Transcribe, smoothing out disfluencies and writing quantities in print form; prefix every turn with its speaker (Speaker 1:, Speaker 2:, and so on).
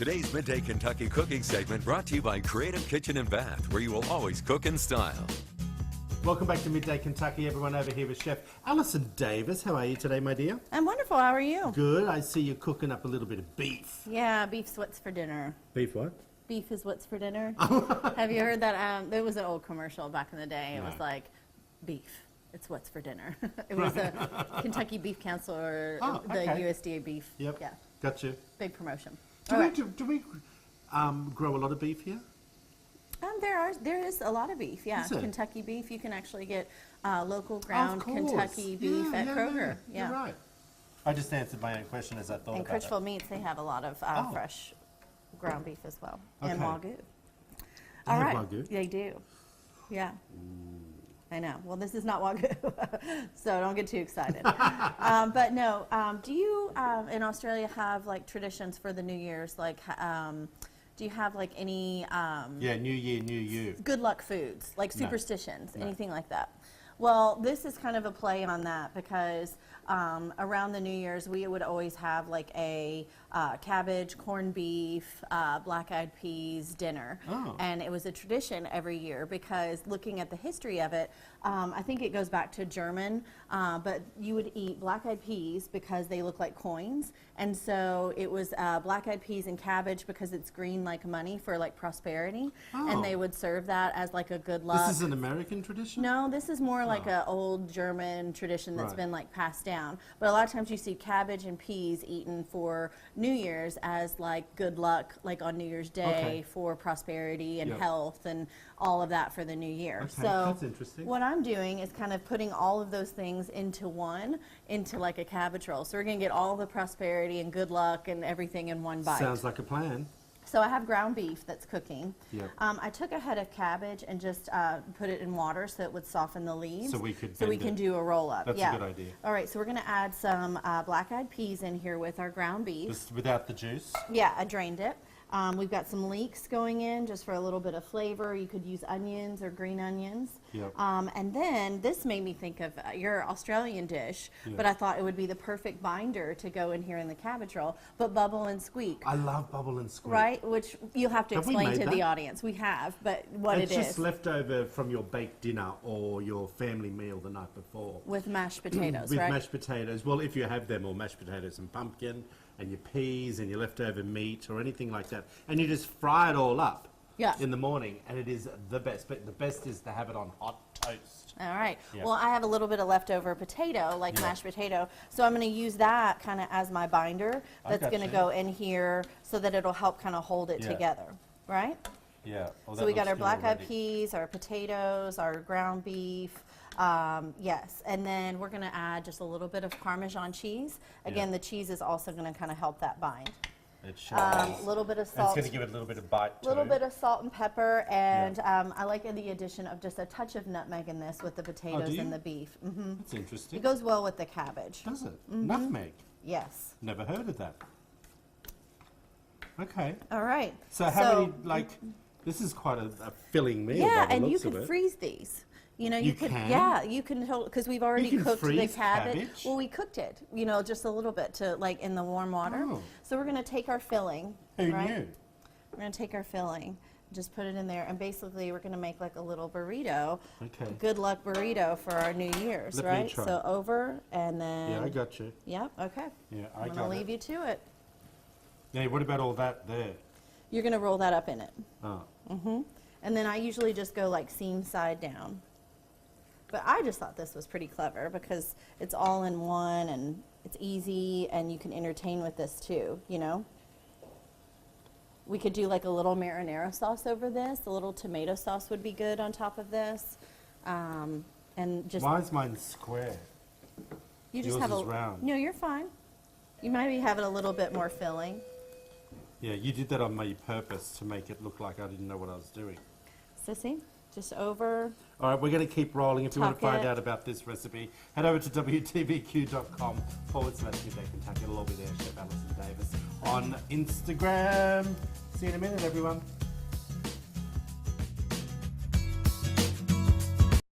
Speaker 1: Today's Midday Kentucky cooking segment brought to you by Creative Kitchen and Bath, where you will always cook in style.
Speaker 2: Welcome back to Midday Kentucky, everyone. Over here with Chef Allison Davis. How are you today, my dear?
Speaker 3: I'm wonderful. How are you?
Speaker 2: Good. I see you cooking up a little bit of beef.
Speaker 3: Yeah, beef's what's for dinner.
Speaker 2: Beef what?
Speaker 3: Beef is what's for dinner. Have you heard that? There was an old commercial back in the day. It was like, beef, it's what's for dinner. It was a Kentucky Beef Council or the USDA beef.
Speaker 2: Yep.
Speaker 3: Yeah.
Speaker 2: Got you.
Speaker 3: Big promotion.
Speaker 2: Do we grow a lot of beef here?
Speaker 3: There is a lot of beef, yeah. Kentucky beef. You can actually get local ground Kentucky beef at Kroger.
Speaker 2: Yeah. You're right. I just answered my own question as I thought
Speaker 3: and
Speaker 2: about it.
Speaker 3: Critchville Meats, they have a lot of fresh ground beef as well. And Wagyu.
Speaker 2: All right. Wagyu?
Speaker 3: They do. Yeah. I know. Well, this is not Wagyu, so don't get too excited. But no, do you in Australia have like traditions for the New Year's? Like, do you have like any
Speaker 2: New Year, New You.
Speaker 3: Good luck foods, like superstitions, anything like that? Well, this is kind of a play on that because around the New Year's we would always have like a cabbage, corned beef, black-eyed peas dinner. And it was a tradition every year because looking at the history of it, I think it goes back to German, but you would eat black-eyed peas because they look like coins. And so it was black-eyed peas and cabbage because it's green like money for like prosperity. And they would serve that as like a good luck.
Speaker 2: This is an American tradition?
Speaker 3: No, this is more like an old German tradition that's been like passed down. But a lot of times you see cabbage and peas eaten for New Year's as like good luck, like on New Year's Day for prosperity and health and all of that for the new year. So
Speaker 2: that's interesting.
Speaker 3: What I'm doing is kind of putting all of those things into like a cabbage roll. So we're going to get all the prosperity and good luck and everything in one bite.
Speaker 2: Sounds like a plan.
Speaker 3: So I have ground beef that's cooking.
Speaker 2: Yep.
Speaker 3: I took a head of cabbage and just put it in water so it would soften the leaves.
Speaker 2: So we could
Speaker 3: can do a roll up.
Speaker 2: That's a good idea.
Speaker 3: All right, so we're going to add some black-eyed peas in here with our ground beef.
Speaker 2: Just without the juice?
Speaker 3: Yeah, I drained it. We've got some leeks going in just for a little bit of flavor. You could use onions or green onions.
Speaker 2: Yep.
Speaker 3: And then this made me think of your Australian dish, but I thought it would be the perfect binder to go in here in the cabbage roll, but bubble and squeak.
Speaker 2: I love bubble and squeak.
Speaker 3: Right, which you'll have to explain to the audience. We have, but what it is.
Speaker 2: It's just leftover from your baked dinner or your family meal the night before.
Speaker 3: With mashed potatoes,
Speaker 2: With
Speaker 3: right?
Speaker 2: mashed potatoes. Well, if you have them, or mashed potatoes and pumpkin, and your peas and your leftover meat or anything like that. And you just fry it all up in the morning, and it is the best. But the best is to have it on hot toast.
Speaker 3: All right. Yep. Well, I have a little bit of leftover potato, like mashed potato, so I'm going to use that kind of as my binder. That's going to go in here so that it'll help kind of hold it together, right?
Speaker 2: Yeah. Well,
Speaker 3: so we got our black-eyed peas, our potatoes, our ground beef. Yes, and then we're going to add just a little bit of Parmesan cheese. Again, the cheese is also going to kind of help that bind.
Speaker 2: It should.
Speaker 3: A little bit of salt.
Speaker 2: It's going to give it a little bit of bite too.
Speaker 3: A little bit of salt and pepper, and I like the addition of just a touch of nutmeg in this with the potatoes and the beef.
Speaker 2: That's interesting.
Speaker 3: It goes well with the cabbage.
Speaker 2: Does it? Nutmeg?
Speaker 3: Yes.
Speaker 2: Never heard of that. Okay.
Speaker 3: All right.
Speaker 2: So how many, like, this is quite a filling meal.
Speaker 3: Yeah, and you could freeze these. You know, you could, you can, because we've already cooked the cabbage. Well, we cooked it, you know, just a little bit to like in the warm water. So we're going to take our filling.
Speaker 2: Who knew?
Speaker 3: We're going to take our filling, just put it in there, and basically we're going to make like a little burrito.
Speaker 2: Okay.
Speaker 3: Good luck burrito for our New Year's, right? So over and then.
Speaker 2: Yeah, I got you.
Speaker 3: Yep. Okay.
Speaker 2: Yeah,
Speaker 3: I'm going to leave you to it.
Speaker 2: Yeah. What about all that there?
Speaker 3: You're going to roll that up in it.
Speaker 2: Oh.
Speaker 3: And then I usually just go like seam side down. But I just thought this was pretty clever because it's all in one and it's easy and you can entertain with this too, you know? We could do like a little marinara sauce over this. A little tomato sauce would be good on top of this. And just
Speaker 2: why is mine square?
Speaker 3: You just
Speaker 2: Yours
Speaker 3: have
Speaker 2: is round.
Speaker 3: No, you're fine. You might be having a little bit more filling.
Speaker 2: Yeah, you did that on my purpose to make it look like I didn't know what I was doing.
Speaker 3: Sissy? Just over.
Speaker 2: All right, we're going to keep rolling. If you want to find out about this recipe, head over to wtbq.com/Midday Kentucky. It'll all be there. Chef Allison Davis on Instagram. See you in a minute, everyone.